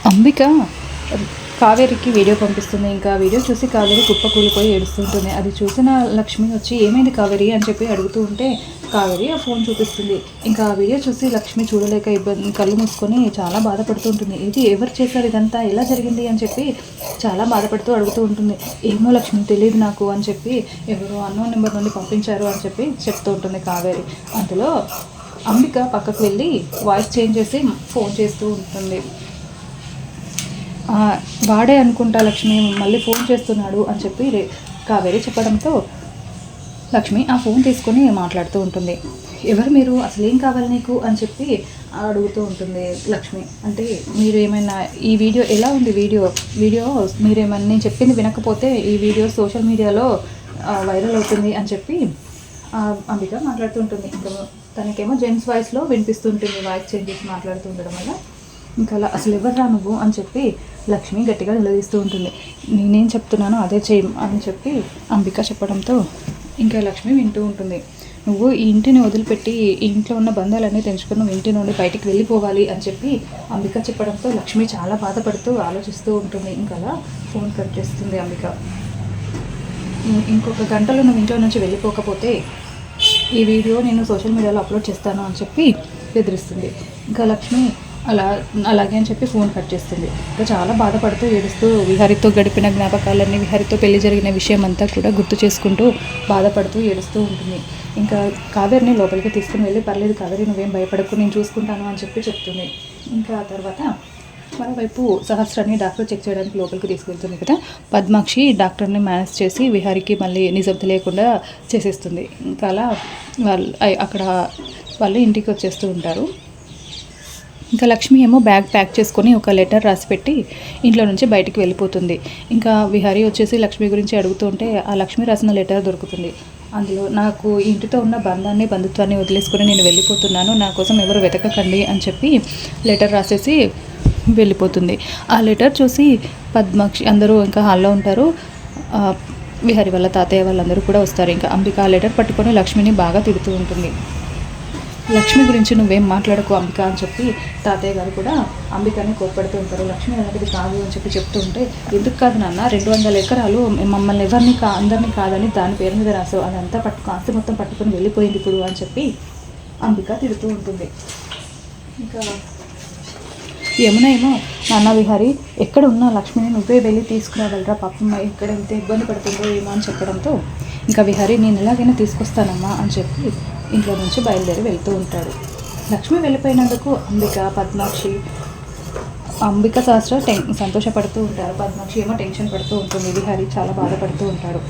Ambika కావేరికి video పంపిస్తుంది. ఇంకా video చూసి కావేరి కుప్ప కూలిపోయి ఏడుస్తుంటుంది. అది చూసిన లక్ష్మి వచ్చి ఏమైంది కావేరి అని చెప్పి అడుగుతూ ఉంటే కావేరి ఆ ఫోన్ చూపిస్తుంది. ఇంకా ఆ వీడియో చూసి లక్ష్మి చూడలేక ఇబ్బంది కళ్ళు మూసుకొని చాలా బాధపడుతూ ఉంటుంది. ఇది ఎవరు చేశారు, ఇదంతా ఎలా జరిగింది అని చెప్పి చాలా బాధపడుతూ అడుగుతూ ఉంటుంది. ఏమో లక్ష్మి తెలియదు నాకు అని చెప్పి ఎవరో అన్నోన్ నెంబర్ నుండి పంపించారు అని చెప్పి చెప్తూ ఉంటుంది కావేరి. అందులో అంబిక పక్కకు వెళ్ళి వాయిస్ చేంజ్ చేసి ఫోన్ చేస్తూ ఉంటుంది. వాడే అనుకుంటా లక్ష్మి మళ్ళీ ఫోన్ చేస్తున్నాడు అని చెప్పి కావేరి చెప్పడంతో లక్ష్మి ఆ ఫోన్ తీసుకొని మాట్లాడుతూ ఉంటుంది. ఎవరు మీరు, అసలు ఏం కావాలి నీకు అని చెప్పి అడుగుతూ ఉంటుంది లక్ష్మి. అంటే మీరు ఏమైనా ఈ వీడియో ఎలా ఉంది, వీడియో మీరేమైనా నేను చెప్పింది వినకపోతే ఈ వీడియో సోషల్ మీడియాలో వైరల్ అవుతుంది అని చెప్పి అంబిక మాట్లాడుతూ ఉంటుంది. ఇంకా తనకేమో జెంట్స్ వాయిస్లో వినిపిస్తుంటుంది, వాయిస్ చేంజ్ చేసి మాట్లాడుతూ ఉండడం వల్ల. ఇంకా అలా అసలు ఎవర్రా నువ్వు అని చెప్పి లక్ష్మి గట్టిగా నిలదీస్తూ ఉంటుంది. నేనేం చెప్తున్నానో అదే చేయి అని చెప్పి అంబిక చెప్పడంతో ఇంకా లక్ష్మి వింటూ ఉంటుంది. నువ్వు ఈ ఇంటిని వదిలిపెట్టి ఈ ఇంట్లో ఉన్న బంధాలన్నీ తెంచుకొని నువ్వు ఇంటి నుండి బయటికి వెళ్ళిపోవాలి అని చెప్పి అంబిక చెప్పడంతో లక్ష్మి చాలా బాధపడుతూ ఆలోచిస్తూ ఉంటుంది. ఇంకా అలా ఫోన్ కట్ చేస్తుంది అంబిక. ఇంకొక గంటలో నువ్వు ఇంట్లో నుంచి వెళ్ళిపోకపోతే ఈ వీడియో నేను సోషల్ మీడియాలో అప్లోడ్ చేస్తాను అని చెప్పి బెదిరిస్తుంది. ఇంకా లక్ష్మి అలాగే అని చెప్పి ఫోన్ కట్ చేస్తుంది. ఇంకా చాలా బాధపడుతూ ఏడుస్తూ విహారితో గడిపిన జ్ఞాపకాలన్నీ, విహారితో పెళ్లి జరిగిన విషయం అంతా కూడా గుర్తు చేసుకుంటూ బాధపడుతూ ఏడుస్తూ ఉంటుంది. ఇంకా కావేరిని లోపలికి తీసుకుని వెళ్ళి పర్లేదు కావేరి నువ్వేం భయపడకు నేను చూసుకుంటాను అని చెప్పి చెప్తుంది. ఇంకా ఆ తర్వాత మరోవైపు సహస్రాన్ని డాక్టర్ చెక్ చేయడానికి లోపలికి తీసుకెళ్తుంది కదా. పద్మాక్షి డాక్టర్ని మేనేజ్ చేసి విహారికి మళ్ళీ నిజం తెలియకుండా చేసేస్తుంది. ఇంకా అలా వాళ్ళు ఇంటికి వచ్చేస్తూ ఉంటారు. ఇంకా లక్ష్మి ఏమో బ్యాగ్ ప్యాక్ చేసుకొని ఒక లెటర్ రాసి పెట్టి ఇంట్లో నుంచి బయటికి వెళ్ళిపోతుంది. ఇంకా విహారీ వచ్చేసి లక్ష్మి గురించి అడుగుతూ ఉంటే ఆ లక్ష్మి రాసిన లెటర్ దొరుకుతుంది. అందులో నాకు ఇంటితో ఉన్న బంధుత్వాన్ని వదిలేసుకొని నేను వెళ్ళిపోతున్నాను, నా కోసం ఎవరు వెతకకండి అని చెప్పి లెటర్ రాసేసి వెళ్ళిపోతుంది. ఆ లెటర్ చూసి పద్మాక్షి అందరూ ఇంకా హాల్లో ఉంటారు. విహారీ వాళ్ళ తాతయ్య వాళ్ళందరూ కూడా వస్తారు. ఇంకా అంబిక ఆ లెటర్ పట్టుకొని లక్ష్మిని బాగా తిడుతూ ఉంటుంది. లక్ష్మి గురించి నువ్వేం మాట్లాడకు అంబిక అని చెప్పి తాతయ్య గారు కూడా అంబికని కోప్పడుతూ ఉంటారు. లక్ష్మి అలాంటిది కాదు అని చెప్పి చెప్తూ ఉంటే ఎందుకు కాదు నాన్న, 200 ఎకరాలు మమ్మల్ని అందరినీ కాదని దాని పేరు మీద రాసావు, అదంతా ఆస్తి మొత్తం పట్టుకొని వెళ్ళిపోయింది ఇప్పుడు అని చెప్పి అంబిక తిడుతూ ఉంటుంది. ఇంకా యమున ఏమో నాన్న విహారీ ఎక్కడ ఉన్నా లక్ష్మిని నువ్వే వెళ్ళి తీసుకురాగలరా, పాపమ్మ ఇక్కడ ఎంత ఇబ్బంది పడుతుందో ఏమో అని చెప్పడంతో ఇంకా విహారీ నేను ఎలాగైనా తీసుకొస్తానమ్మా అని చెప్పి ఇంట్లో నుంచి బయలుదేరి వెళ్తూ ఉంటాడు. లక్ష్మి వెళ్ళిపోయినందుకు అంబిక సహస్ర సంతోషపడుతూ ఉంటారు. పద్మాక్షి ఏమో టెన్షన్ పడుతూ ఉంటుంది. విహారీ చాలా బాధపడుతూ ఉంటాడు.